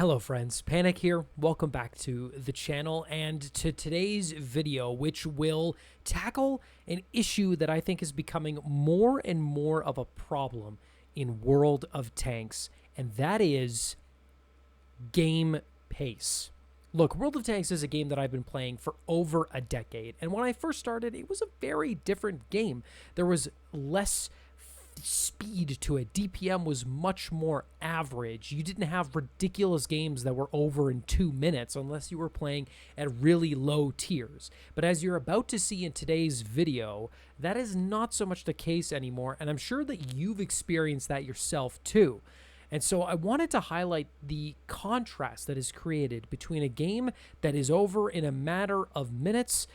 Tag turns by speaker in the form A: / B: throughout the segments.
A: Hello friends, Panic here. Welcome back to the channel and to today's video, which will tackle an issue that I think is becoming more and more of a problem in World of Tanks, and that is game pace. Look, World of Tanks is a game that I've been playing for over a decade, and when I first started, it was a very different game. There was less speed to it. DPM was much more average. You didn't have ridiculous games that were over in 2 minutes unless you were playing at really low tiers. But as you're about to see in today's video, that is not so much the case anymore, and I'm sure that you've experienced that yourself too. And so I wanted to highlight the contrast that is created between a game that is over in a matter of minutes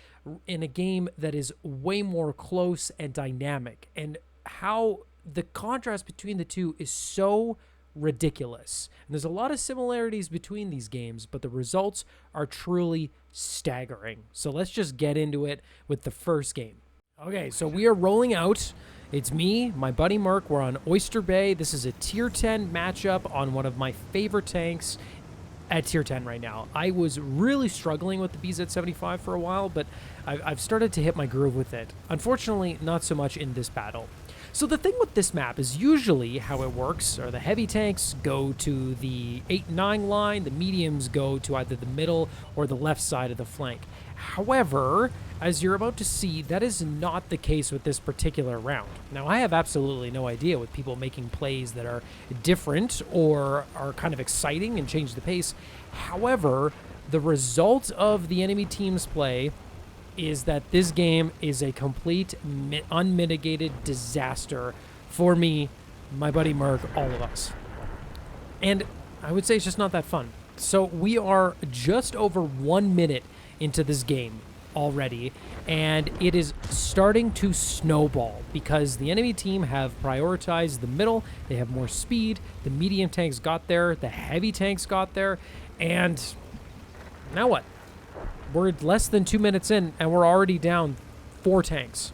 A: and a game that is way more close and dynamic, and how the contrast between the two is so ridiculous. And there's a lot of similarities between these games, but the results are truly staggering. So let's just get into it with the first game. Okay, so we are rolling out. It's me, my buddy Merc. We're on Oyster Bay. This is a tier 10 matchup on one of my favorite tanks at tier 10 right now. I was really struggling with the BZ-75 for a while, but I've started to hit my groove with it. Unfortunately, not so much in this battle. So the thing with this map is usually how it works are the heavy tanks go to the 8-9 line, the mediums go to either the middle or the left side of the flank. However, as you're about to see, that is not the case with this particular round. Now, I have absolutely no idea with people making plays that are different or are kind of exciting and change the pace. However, the result of the enemy team's play is that this game is a complete unmitigated disaster for me, my buddy Merc, all of us. And I would say it's just not that fun. So we are just over 1 minute into this game already, and it is starting to snowball because the enemy team have prioritized the middle. They have more speed. The medium tanks got there. The heavy tanks got there. And now what? We're less than 2 minutes in, and we're already down 4 tanks.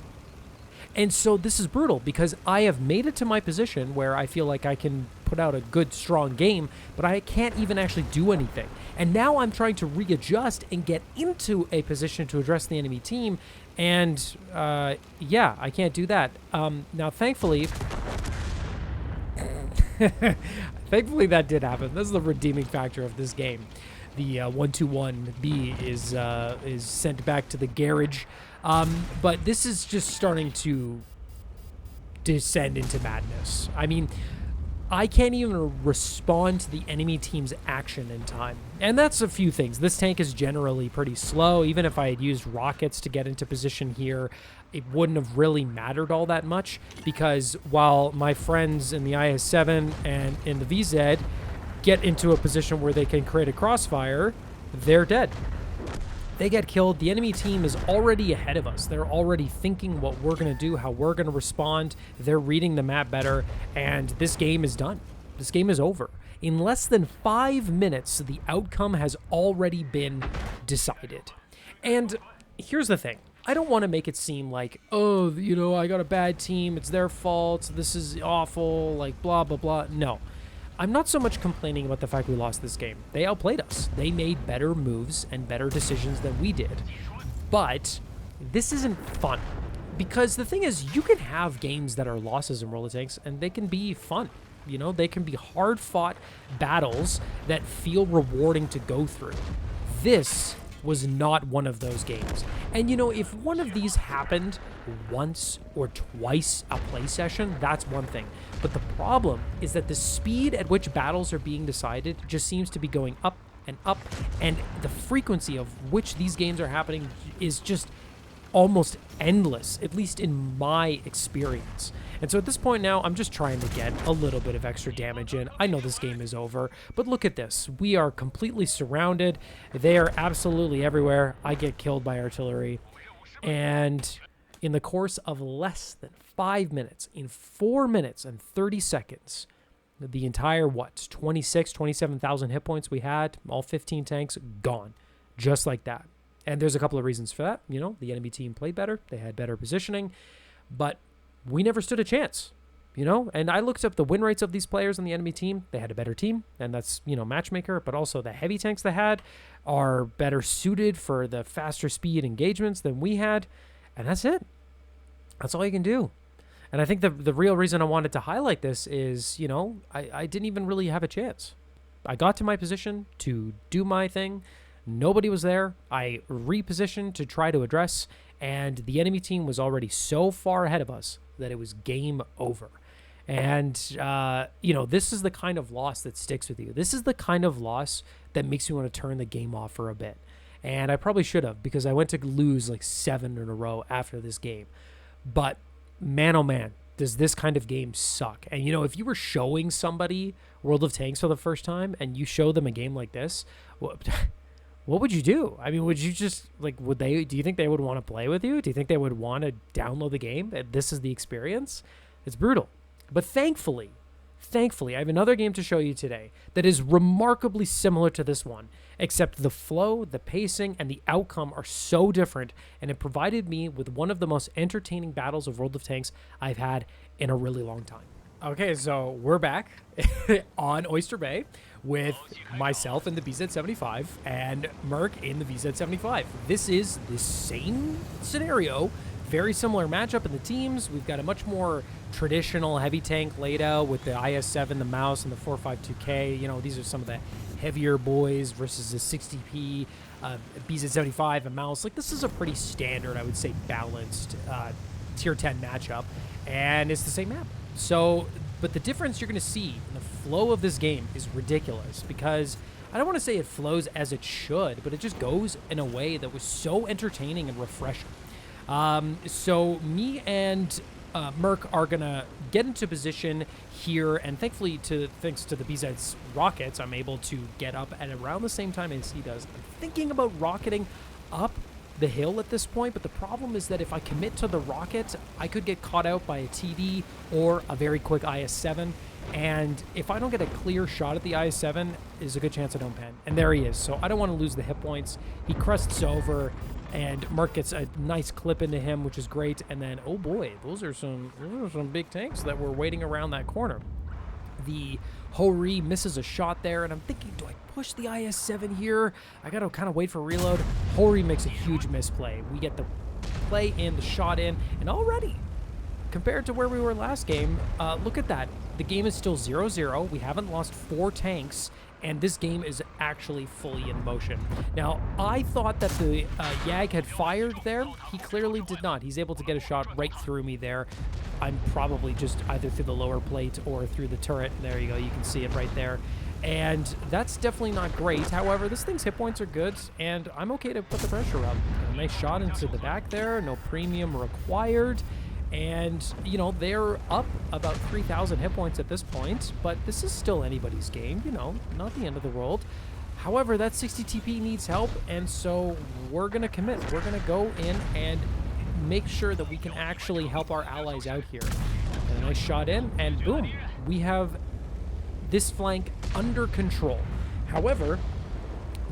A: And so this is brutal because I have made it to my position where I feel like I can put out a good, strong game, but I can't even actually do anything. And now I'm trying to readjust and get into a position to address the enemy team, and yeah, I can't do that. Now, thankfully, thankfully that did happen. This is the redeeming factor of this game. The 121B is sent back to the garage. But this is just starting to descend into madness. I mean, I can't even respond to the enemy team's action in time. And that's a few things. This tank is generally pretty slow. Even if I had used rockets to get into position here, it wouldn't have really mattered all that much, because while my friends in the IS-7 and in the VZ get into a position where they can create a crossfire, they're dead. They get killed. The enemy team is already ahead of us. They're already thinking what we're going to do, how we're going to respond. They're reading the map better, and this game is done. This game is over. In less than 5 minutes, the outcome has already been decided. And here's the thing. I don't want to make it seem like, oh, you know, I got a bad team. It's their fault. This is awful. Like, blah, blah, blah. No. I'm not so much complaining about the fact we lost this game. They outplayed us. They made better moves and better decisions than we did. But this isn't fun. Because the thing is, you can have games that are losses in World of Tanks, and they can be fun. You know, they can be hard-fought battles that feel rewarding to go through. This was not one of those games. And you know, if one of these happened once or twice a play session, that's one thing. But the problem is that the speed at which battles are being decided just seems to be going up, and the frequency of which these games are happening is just almost endless, at least in my experience. And so at this point now, I'm just trying to get a little bit of extra damage in. I know this game is over, but look at this. We are completely surrounded. They are absolutely everywhere. I get killed by artillery. And in the course of less than 5 minutes, in 4 minutes and 30 seconds, the entire, 27,000 hit points we had, all 15 tanks, gone. Just like that. And there's a couple of reasons for that. You know, the enemy team played better. They had better positioning. But we never stood a chance. you know? And I looked up the win rates of these players on the enemy team. They had a better team, and that's, you know, matchmaker, but also the heavy tanks they had are better suited for the faster speed engagements than we had. And that's it. That's all you can do. And I think the real reason I wanted to highlight this is, you know, I didn't even really have a chance. I got to my position to do my thing. Nobody was there. I repositioned to try to address, and the enemy team was already so far ahead of us that it was game over. And, you know, this is the kind of loss that sticks with you. This is the kind of loss that makes you want to turn the game off for a bit. And I probably should have, because I went to lose like 7 in a row after this game. But man, oh man, does this kind of game suck. And, you know, if you were showing somebody World of Tanks for the first time and you show them a game like this, what would you do? I mean, would you just, like, do you think they would want to play with you? Do you think they would want to download the game? This is the experience? It's brutal. But thankfully, I have another game to show you today that is remarkably similar to this one, except the flow, the pacing, and the outcome are so different, and it provided me with one of the most entertaining battles of World of Tanks I've had in a really long time. Okay, so we're back on Oyster Bay with myself in the BZ-75 and Merc in the VZ-75. This is the same scenario, very similar matchup in the teams. We've got a much more traditional heavy tank laid out with the IS-7, the Mouse, and the 452K. You know, these are some of the heavier boys versus the 60P, BZ-75, and Mouse. Like, this is a pretty standard, I would say, balanced tier 10 matchup, and it's the same map. So, but the difference you're going to see in the flow of this game is ridiculous, because I don't want to say it flows as it should, but it just goes in a way that was so entertaining and refreshing. So me and Merc are going to get into position here, and thankfully, thanks to the BZ's rockets, I'm able to get up at around the same time as he does. I'm thinking about rocketing up the hill at this point, but the problem is that if I commit to the rocket, I could get caught out by a TD or a very quick IS-7, and if I don't get a clear shot at the IS-7, there's a good chance I don't pen. And there he is, so I don't want to lose the hit points. He crests over, and Merc gets a nice clip into him, which is great, and then, oh boy, those are some big tanks that were waiting around that corner. The Hori misses a shot there, and I'm thinking, do I push the IS-7 here? I gotta kind of wait for reload. Hori makes a huge misplay. We get the play in, the shot in, and already, compared to where we were last game, look at that. The game is still 0-0. We haven't lost 4 tanks, and this game is actually fully in motion. Now, I thought that the Yag had fired there. He clearly did not. He's able to get a shot right through me there. I'm probably just either through the lower plate or through the turret. There you go. You can see it right there. And that's definitely not great. However, this thing's hit points are good, and I'm okay to put the pressure up. A nice shot into the back there. No premium required. And, you know, they're up about 3,000 hit points at this point, but this is still anybody's game, you know, not the end of the world. However, that 60 TP needs help, and so we're going to commit. We're going to go in and make sure that we can actually help our allies out here. And a nice shot in, and boom, we have this flank under control. However,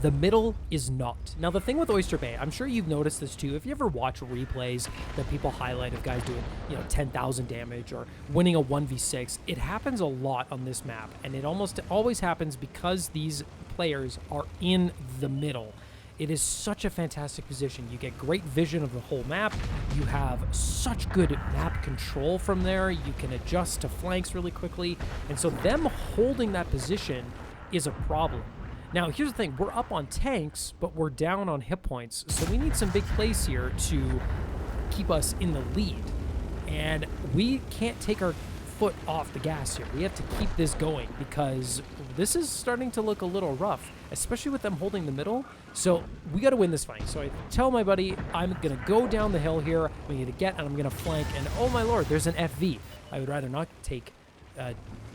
A: the middle is not. Now, the thing with Oyster Bay, I'm sure you've noticed this too. If you ever watch replays that people highlight of guys doing, you know, 10,000 damage or winning a 1v6, it happens a lot on this map. And it almost always happens because these players are in the middle. It is such a fantastic position. You get great vision of the whole map. You have such good map control from there. You can adjust to flanks really quickly. And so them holding that position is a problem. Now, here's the thing. We're up on tanks, but we're down on hit points. So we need some big plays here to keep us in the lead. And we can't take our foot off the gas here. We have to keep this going because this is starting to look a little rough, especially with them holding the middle. So we got to win this fight. So I tell my buddy, I'm going to go down the hill here. We need to get, and I'm going to flank. And oh my lord, there's an FV. I would rather not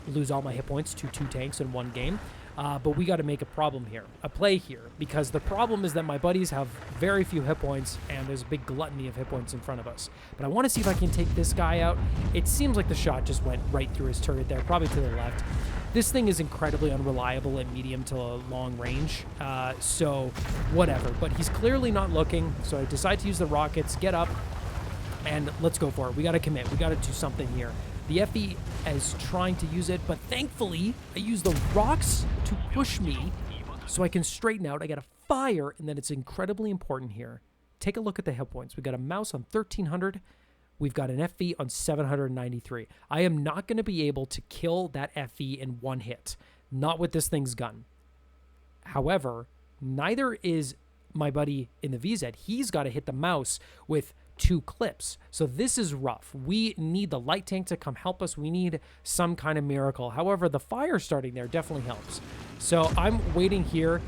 A: lose all my hit points to 2 tanks in one game. But we got to make a play here, because the problem is that my buddies have very few hit points, and there's a big gluttony of hit points in front of us. But I want to see if I can take this guy out. It seems like the shot just went right through his turret there, probably to the left. This thing is incredibly unreliable at medium to long range, so whatever. But he's clearly not looking, so I decide to use the rockets, get up, and let's go for it. We got to commit. We got to do something here. The FE is trying to use it, but thankfully, I use the rocks to push me so I can straighten out. I got a fire, and then it's incredibly important here. Take a look at the hit points. We got a mouse on 1300. We've got an FE on 793. I am not going to be able to kill that FE in one hit. Not with this thing's gun. However, neither is my buddy in the VZ. He's got to hit the mouse with 2 clips. So this is rough. We need the light tank to come help us. We need some kind of miracle. However, the fire starting there definitely helps. So I'm waiting here.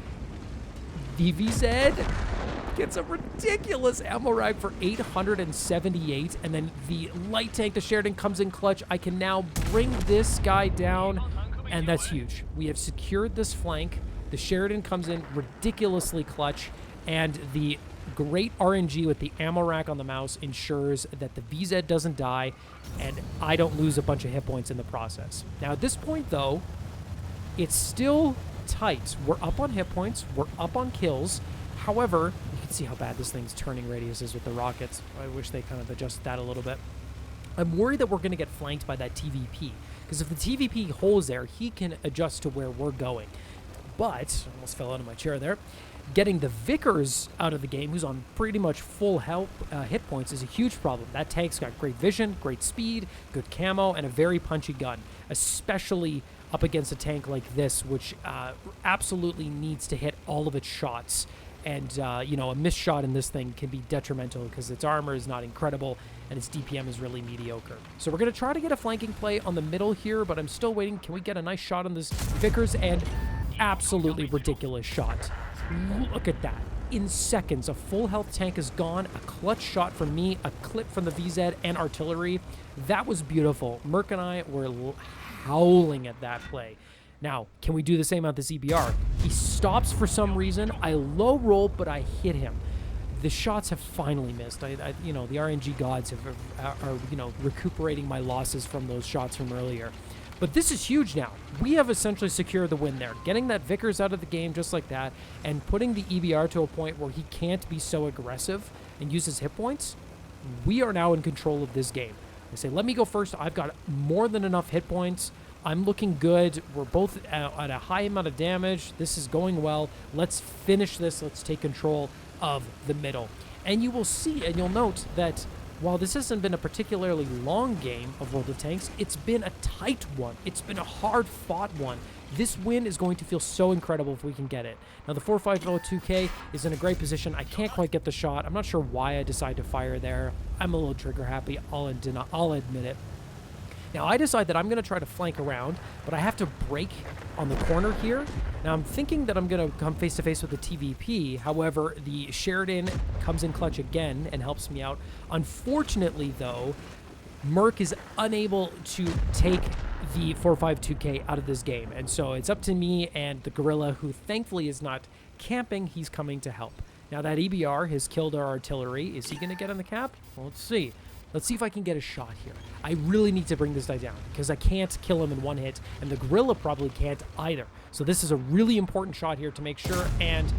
A: The VZ gets a ridiculous ammo rack for 878, and then the light tank, the Sheridan, comes in clutch. I can now bring this guy down, and that's huge. We have secured this flank. The Sheridan comes in ridiculously clutch, and the great RNG with the ammo rack on the mouse ensures that the VZ doesn't die, and I don't lose a bunch of hit points in the process. Now, at this point, though, it's still tight. We're up on hit points. We're up on kills. However, you can see how bad this thing's turning radius is with the rockets. I wish they kind of adjusted that a little bit. I'm worried that we're going to get flanked by that TVP, because if the TVP holds there, he can adjust to where we're going. But, I almost fell out of my chair there, getting the Vickers out of the game, who's on pretty much full health hit points, is a huge problem. That tank's got great vision, great speed, good camo, and a very punchy gun, especially up against a tank like this, which absolutely needs to hit all of its shots. And, you know, a missed shot in this thing can be detrimental because its armor is not incredible and its DPM is really mediocre. So we're going to try to get a flanking play on the middle here, but I'm still waiting. Can we get a nice shot on this Vickers? And absolutely ridiculous shot. Look at that. In seconds, a full health tank is gone, a clutch shot from me, a clip from the VZ and artillery. That was beautiful. Merc and I were howling at that play. Now, can we do the same on this EBR? He stops for some reason. I low roll, but I hit him. The shots have finally missed. You know, the RNG gods are, you know, recuperating my losses from those shots from earlier. But this is huge now. We have essentially secured the win there. Getting that Vickers out of the game just like that and putting the EBR to a point where he can't be so aggressive and use his hit points, we are now in control of this game. I say, let me go first. I've got more than enough hit points. I'm looking good. We're both at a high amount of damage. This is going well. Let's finish this. Let's take control of the middle. And you will see, and you'll note that while this hasn't been a particularly long game of World of Tanks, it's been a tight one. It's been a hard-fought one. This win is going to feel so incredible if we can get it. Now, the 450-2K is in a great position. I can't quite get the shot. I'm not sure why I decided to fire there. I'm a little trigger happy. I'll admit it. Now, I decide that I'm going to try to flank around, but I have to break on the corner here. Now, I'm thinking that I'm going to come face-to-face with the TVP. However, the Sheridan comes in clutch again and helps me out. Unfortunately, though, Merc is unable to take the 452K out of this game. And so it's up to me and the Gorilla, who thankfully is not camping. He's coming to help. Now, that EBR has killed our artillery. Is he going to get on the cap? Well, let's see. Let's see if I can get a shot here. I really need to bring this guy down because I can't kill him in one hit, and the Gorilla probably can't either. So this is a really important shot here to make sure, and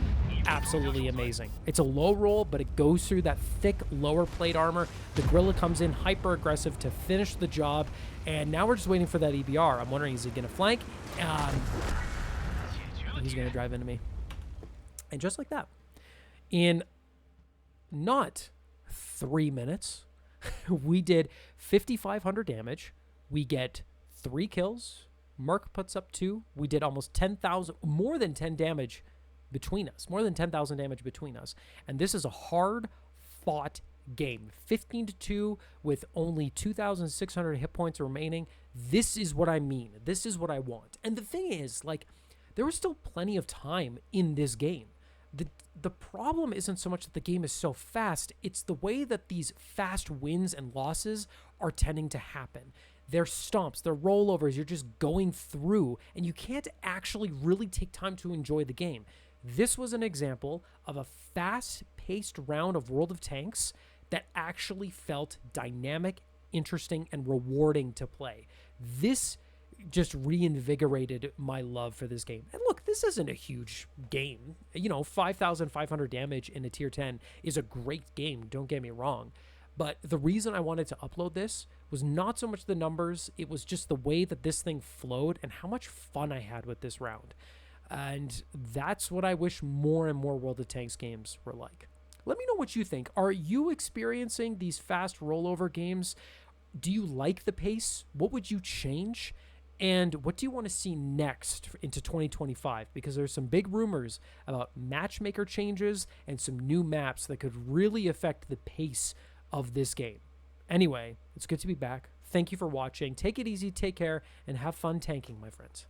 A: absolutely amazing. It's a low roll, but it goes through that thick lower plate armor. The Gorilla comes in hyper aggressive to finish the job, and now we're just waiting for that EBR. I'm wondering, is he going to flank? He's going to drive into me. And just like that, in not 3 minutes, we did 5,500 damage. We get 3 kills. Merc puts up 2. We did almost 10,000, more than 10 damage between us, more than 10,000 damage between us. And this is a hard-fought game. 15-2 with only 2,600 hit points remaining. This is what I mean. This is what I want. And the thing is, like, there was still plenty of time in this game. The problem isn't so much that the game is so fast, it's the way that these fast wins and losses are tending to happen. They're stomps, they're rollovers, you're just going through, and you can't actually really take time to enjoy the game. This was an example of a fast-paced round of World of Tanks that actually felt dynamic, interesting, and rewarding to play. This just reinvigorated my love for this game. And look, this isn't a huge game. You know, 5,500 damage in a tier 10 is a great game, don't get me wrong. But the reason I wanted to upload this was not so much the numbers, it was just the way that this thing flowed and how much fun I had with this round. And that's what I wish more and more World of Tanks games were like. Let me know what you think. Are you experiencing these fast rollover games? Do you like the pace? What would you change? And what do you want to see next into 2025? Because there's some big rumors about matchmaker changes and some new maps that could really affect the pace of this game. Anyway, it's good to be back. Thank you for watching. Take it easy, take care, and have fun tanking, my friends.